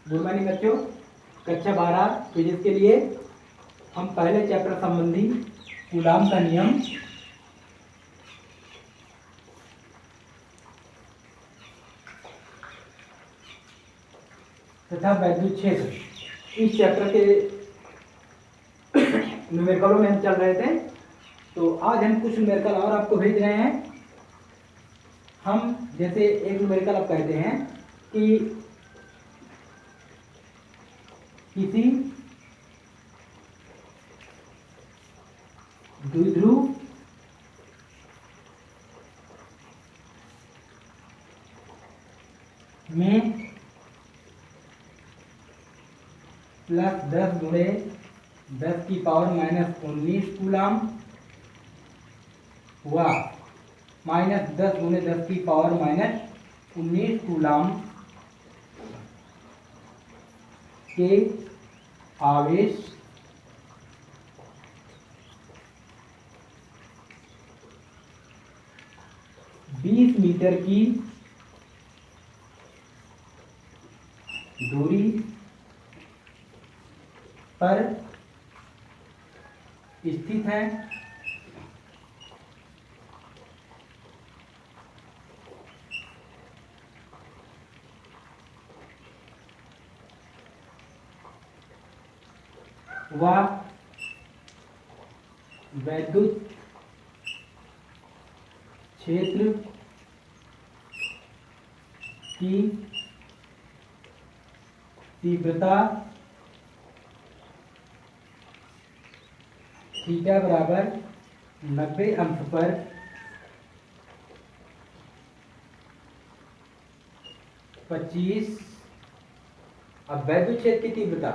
Good morning बच्चों। कक्षा 12 physics के लिए हम पहले चैप्टर संबंधी कूलाम का नियम तथा वैद्युत क्षेत्र इस चैप्टर के न्यूमेरिकलों में हम चल रहे थे। तो आज हम कुछ न्यूमेरिकल और आपको भेज रहे हैं। हम जैसे एक न्यूमेरिकल आप कहते हैं कि किसी द्विध्रुव में +10 गुणे 10 की पावर -19 कूलाम व -10 गुणे 10 की पावर -19 कूलाम के आवेश बीस मीटर की दूरी पर स्थित है। वह वैद्युत क्षेत्र की तीव्रता थीटा बराबर 90 अंश पर 25। अब वैद्युत क्षेत्र की तीव्रता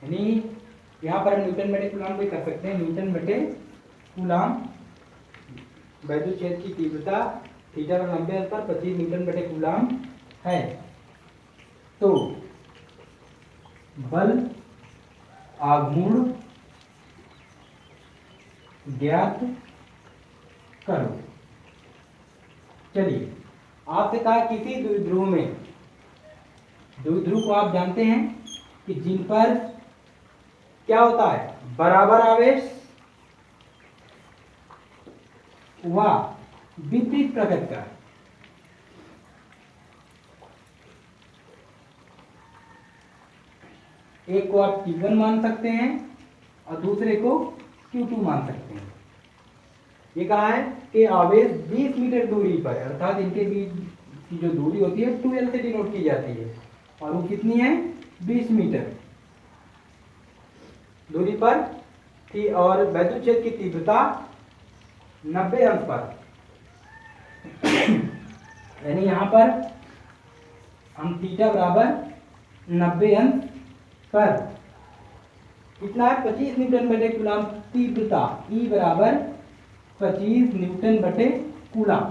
यानी यहाँ पर न्यूटन बटे कूलाम भी कर सकते हैं। न्यूटन बटे कूलाम वैद्युत क्षेत्र की तीव्रता थीटा पर 90 अंश पर 25 न्यूटन बटे कूलाम है। तो बल आघूर्ण ज्ञात करो। चलिए, आपसे कहा किसी द्विध्रुव में, द्विध्रुव को आप जानते हैं कि जिन पर क्या होता है, बराबर आवेश व विपरीत प्रकृति का। एक को आप Q1 मान सकते हैं और दूसरे को Q2 मान सकते हैं। ये कहा है कि आवेश 20 मीटर दूरी पर, अर्थात इनके बीच की जो दूरी होती है 2L से डिनोट की जाती है, और वो कितनी है, 20 मीटर दूरी पर थी, और वैद्युत क्षेत्र की तीव्रता 90 अंश पर। यानी यहाँ पर हम थीटा बराबर 90 अंश पर कितना है, 25 न्यूटन बटे कूलाम तीव्रता, E बराबर 25 न्यूटन बटे कूलाम।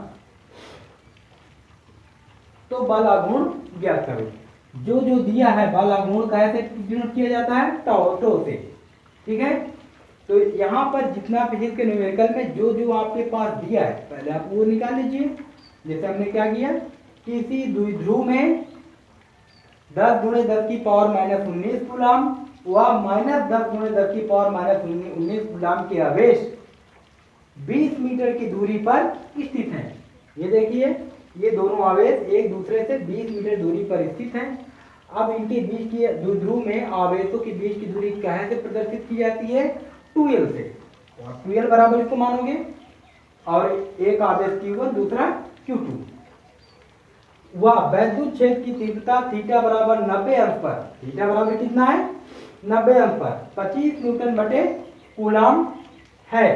तो बल आघूर्ण ज्ञात करो। जो जो दिया है बल आघूर्ण कैसे डिनोट किया जाता है, टो से। ठीक है, तो यहाँ पर जितना फिजिक्स के न्यूमेरिकल में जो जो आपके पास दिया है पहले आप वो निकाल लीजिए। जैसे हमने क्या किया, किसी द्विध्रुव में 10 गुणे 10 की पावर -19 कूलाम व -10 गुणे 10 की पावर -19 कूलाम के आवेश 20 मीटर की दूरी पर स्थित है। ये देखिए, ये दोनों आवेश एक दूसरे से 20 मीटर दूरी पर स्थित हैं। अब इनके बीच की द्विध्रुव में आवेशों के बीच की दूरी कैसे प्रदर्शित की जाती है, 2L से। तो 2L बराबर इसको मानोगे, और एक आवेश Q1 दूसरा Q2। वह वैद्युत क्षेत्र की तीव्रता थीटा बराबर 90 अंश पर, थीटा बराबर कितना है, 90 अंश पर 25 न्यूटन बटे कूलाम है।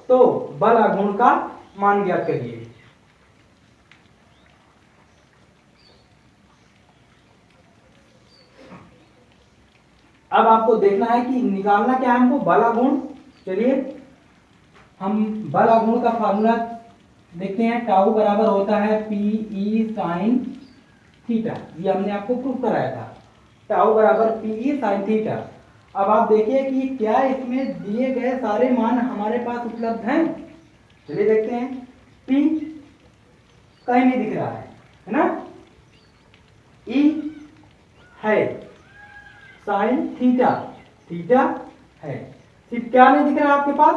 तो बल आघूर्ण का मान ज्ञात करिए। अब आपको देखना है कि निकालना क्या है हमको, बल आघूर्ण। चलिए, हम बल आघूर्ण का फार्मूला देखते हैं। टाउ बराबर होता है PE sin थीटा, ये हमने आपको प्रूफ कराया था। टाउ बराबर PE sin थीटा। अब आप देखिए कि क्या इसमें दिए गए सारे मान हमारे पास उपलब्ध हैं। चलिए देखते हैं। P कहीं नहीं दिख रहा है ना, E है, साइन थीटा, थीटा है, सिर्फ क्या नहीं दिख रहा आपके पास,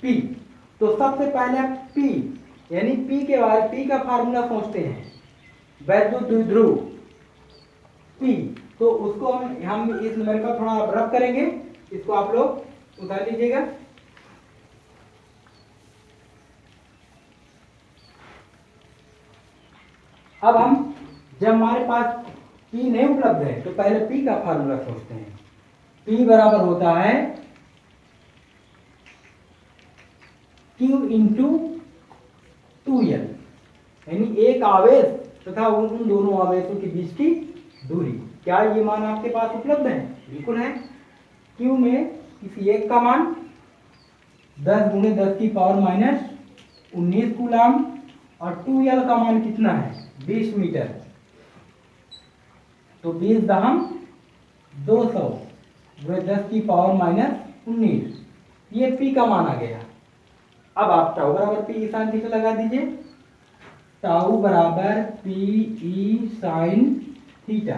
पी। तो सबसे पहले आप पी यानी पी के बारे पी का फार्मूला सोचते हैं, वैद्युत द्विध्रुव पी। तो उसको हम इस नंबर का थोड़ा रब करेंगे, इसको आप लोग उतार लीजिएगा। अब हम जब हमारे पास पी नहीं उपलब्ध है तो पहले पी का फार्मूला सोचते हैं। पी बराबर होता है Q इंटू 2L, यानी एक आवेश तथा उन दोनों आवेशों के बीच की दूरी। क्या ये मान आपके पास उपलब्ध है? बिल्कुल है। Q में किसी एक का मान 10 × 10⁻⁻19 कूलाम और 2L का मान कितना है? 20 मीटर। तो 20 दहम 200 × 10⁻⁻19, ये P का मान आ गया। अब आप टाउ बराबर पी साइन थीटा लगा दीजिए। टाउ बराबर P E sine theta.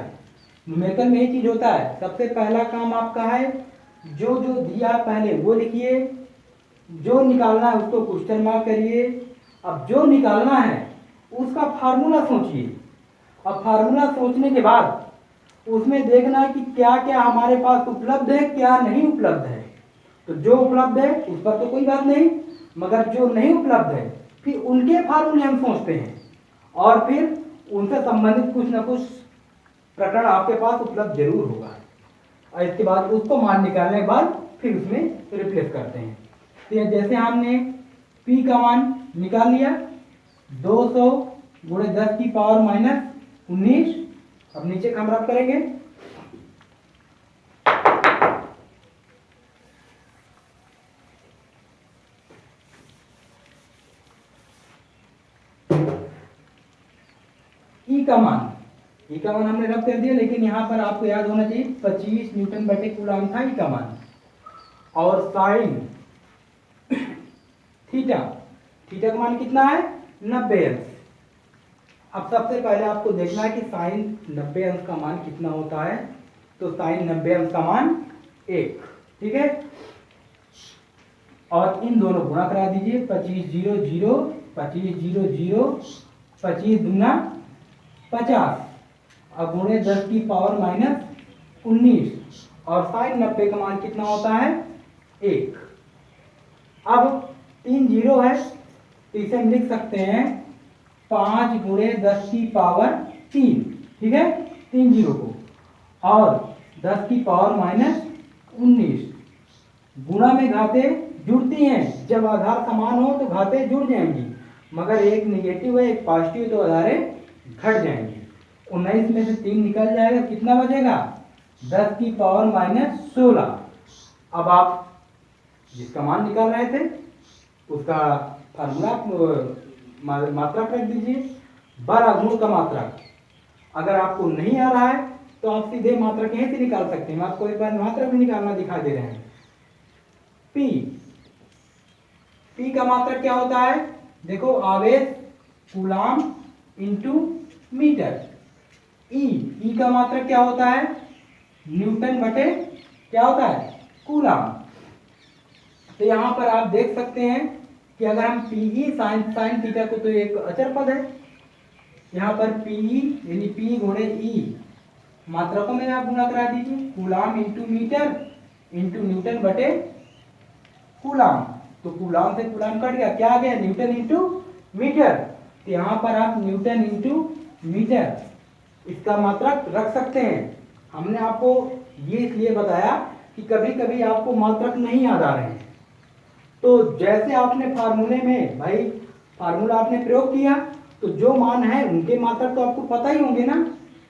Numerical में ये चीज होता है, सबसे पहला काम आपका है जो जो दिया पहले वो लिखिए, जो निकालना है उसको क्वेश्चन मार्क करिए। अब जो निकालना है उसका फार्मूला सोचिए। अब फार्मूला सोचने के बाद उसमें देखना है कि क्या क्या हमारे पास उपलब्ध है, क्या नहीं उपलब्ध है। तो जो उपलब्ध है उस पर तो कोई बात नहीं, मगर जो नहीं उपलब्ध है फिर उनके फार्मूले हम सोचते हैं और फिर उनसे संबंधित कुछ ना कुछ प्रकरण आपके पास उपलब्ध जरूर होगा। और इसके बाद उसको मान निकालने के बाद फिर उसमें रिप्लेस करते हैं। तो जैसे हमने P का मान निकाल लिया 200 × 10⁻⁻19। अब नीचे का हम रब करेंगे। ई का मान हमने रब कर दिया, लेकिन यहाँ पर आपको याद होना चाहिए 25 न्यूटन बटे कूलाम था ई का मान। और साइन थीटा का मान कितना है? 90 अंश। अब सबसे पहले आपको देखना है कि साइन 90 अंश का मान कितना होता है। तो साइन 90 अंश का मान 1, ठीक है। और इन दोनों गुणा करा दीजिए, 25 0 0 25 0 0 25 दूना 50 और गुणे 10⁻⁻19 और साइन 90 का मान कितना होता है? 1। अब 3 जीरो है तो इसे हम लिख सकते हैं 5 × 10⁻3, ठीक है, 3 जीरो को। और 10⁻⁻19 गुणा में घाते जुड़ती हैं, जब आधार समान हो तो घाते जुड़ जाएंगी, मगर एक निगेटिव है एक पॉजिटिव तो आधारे घट जाएंगी। 19 में से 3 निकल जाएगा, कितना बचेगा? 10⁻⁻16। अब आप जिसका मान निकाल रहे थे उसका फार्मूला मात्रक रख दीजिए, बल गुण का मात्रक। अगर आपको नहीं आ रहा है तो आप सीधे मात्रक यहीं से निकाल सकते हैं। आपको एक बार मात्रक भी निकालना दिखा दे रहे हैं। पी का मात्रक क्या होता है? देखो, आवेश कूलाम इंटू मीटर। ई का मात्रक क्या होता है? न्यूटन बटे क्या होता है? कूलाम। तो यहाँ पर आप देख सकते हैं कि अगर हम पी साइन थीटा को, तो एक अचर पद है, यहाँ पर पी यानी पी गुणे ई मात्रकों में आप गुणा करा दीजिए, coulomb into metre into newton बटे कूलाम। तो कूलाम से कूलाम कट गया, क्या आ गया? Newton into metre. तो यहाँ पर आप न्यूटन इंटू मीटर इसका मात्रक रख सकते हैं। हमने आपको ये इसलिए बताया कि कभी कभी आपको मात्रक नहीं याद आ रहे हैं, तो जैसे आपने फार्मूले में भाई फार्मूला आपने प्रयोग किया तो जो मान है उनके मात्रक तो आपको पता ही होंगे ना,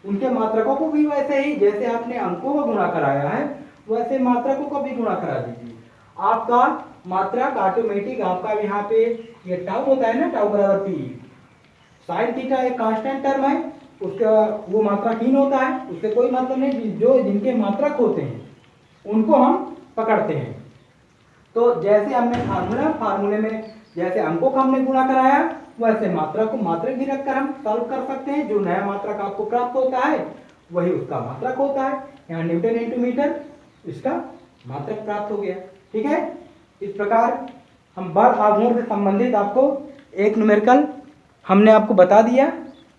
उनके मात्रकों को भी वैसे ही जैसे आपने अंकों को गुणा कराया है वैसे मात्रकों को भी गुणा करा दीजिए। आपका मात्रक ऑटोमेटिक आपका यहाँ पे ये टाउ होता है ना, टाउ बराबर पी। साइन थीटा एक कांस्टेंट टर्म है, उसका वो मात्रकहीन होता है, उससे कोई मतलब नहीं। जो जिनके मात्रक होते हैं उनको हम पकड़ते हैं। तो जैसे हमने फार्मूले में जैसे अंकों का हमने गुणा कराया वैसे मात्रा को मात्रक भी रखकर हम सॉल्व कर सकते हैं। जो नया मात्रक आपको प्राप्त होता है वही उसका मात्रक होता है। यहाँ न्यूटन इंटू मीटर, इसका मात्रक प्राप्त हो गया। ठीक है, इस प्रकार हम बल आघूर्ण से संबंधित आपको एक न्यूमेरिकल हमने आपको बता दिया।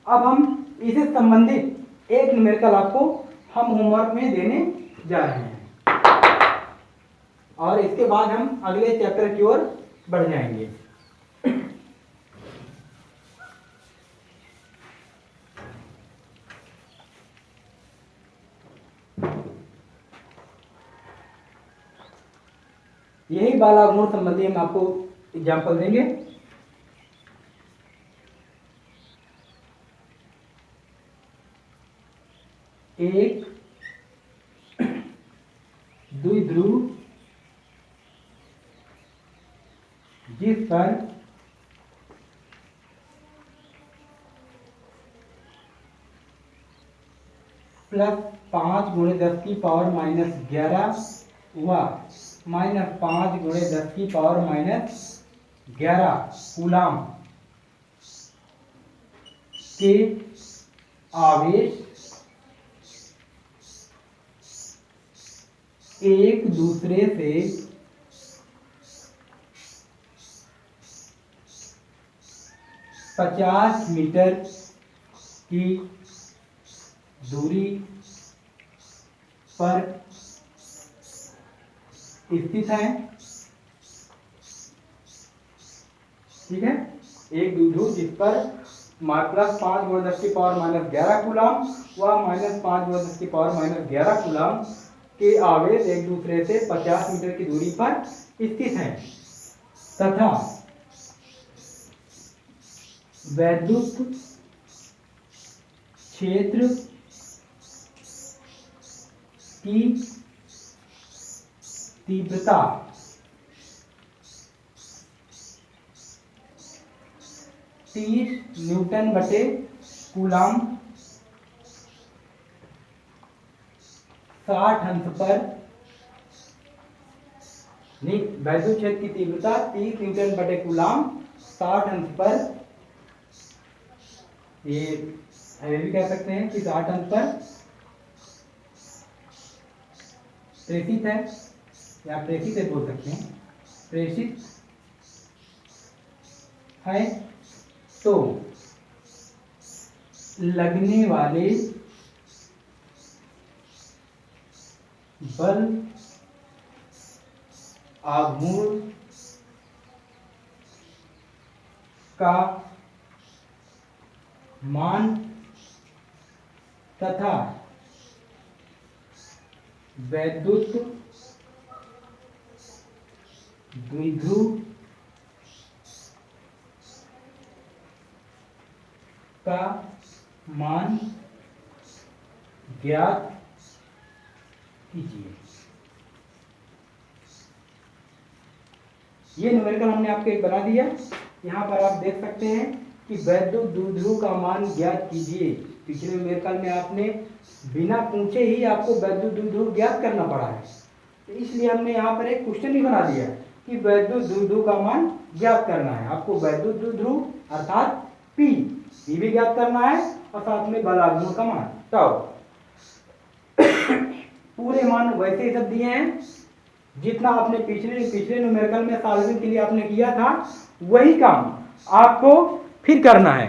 अब हम इससे संबंधित एक न्यूमेरिकल आपको हम होमवर्क में देने जा रहे हैं और इसके बाद हम अगले चैप्टर की ओर बढ़ जाएंगे। यही बल आघूर्ण संबंधी हम आपको एग्जाम्पल देंगे। एक द्विध्रुव जिस पर +5 × 10⁻⁻11 व -5 × 10⁻⁻11 कूलाम के आवेश एक दूसरे से 50 मीटर की दूरी पर स्थित है। ठीक है, एक द्विध्रुव जिस पर +5 × 10⁻⁻11 कूलाम व -5 × 10⁻⁻11 कूलाम के आवेश एक दूसरे से 50 मीटर की दूरी पर स्थित हैं तथा वैद्युत क्षेत्र की तीव्रता 30 न्यूटन बटे कूलाम 60 अंश पर नहीं, वैद्युत क्षेत्र की तीव्रता 30 न्यूटन बटे कूलाम 60 अंश पर, ये भी कह सकते हैं कि 60 अंश पर प्रेषित है या प्रेषित है बोल सकते हैं, प्रेषित है। तो लगने वाले बल आघूर्ण का मान तथा वैद्युत द्विध्रुव का मान ज्ञात कीजिए। ये न्यूमेरिकल हमने आपको एक बना दिया। यहाँ पर आप देख सकते हैं कि वैद्युत द्विध्रुव का मान ज्ञात कीजिए। पिछले न्यूमेरिकल में आपने बिना पूछे ही आपको वैद्युत द्विध्रुव ज्ञात करना पड़ा है, तो इसलिए हमने यहाँ पर एक क्वेश्चन ही बना दिया कि वैद्युत द्विध्रुव का मान ज्ञात करना है। आपको वैद्युत द्विध्रुव अर्थात P भी ज्ञात करना है और साथ में बल आघूर्ण का मान टाउ। पूरे मान वैसे ही सब दिए हैं जितना आपने पिछले न्यूमेरिकल में सॉल्विंग के लिए आपने किया था, वही काम आपको फिर करना है।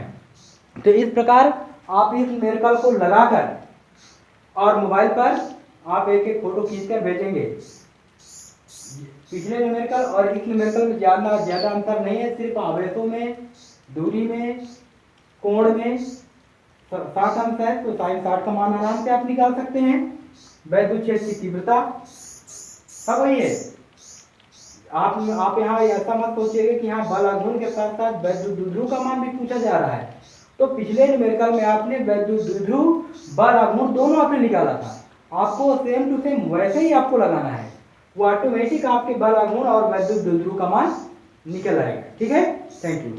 तो इस प्रकार आप इस न्यूमेरिकल को लगाकर और मोबाइल पर आप एक एक फोटो खींचकर भेजेंगे। पिछले न्यूमेरिकल और इस न्यूमेरिकल में ज्यादा अंतर नहीं है, सिर्फ आवेशों में, दूरी में, कोण में 60 अंश है, तो sin 60 का मान आराम से आप निकाल सकते हैं। वैद्युत क्षेत्र की तीव्रता सब वही है। आप यहाँ ऐसा मत सोचिएगा कि यहाँ बल आघूर्ण के साथ साथ वैद्युत द्विध्रुव का मान भी पूछा जा रहा है। तो पिछले न्यूमेरिकल में आपने वैद्युत द्विध्रुव बल आघूर्ण दोनों आपने निकाला था, आपको सेम टू सेम वैसे ही आपको लगाना है। वो ऑटोमेटिक आपके बल आघूर्ण और वैद्युत द्विध्रुव का मान निकल आएगा। ठीक है, थैंक यू।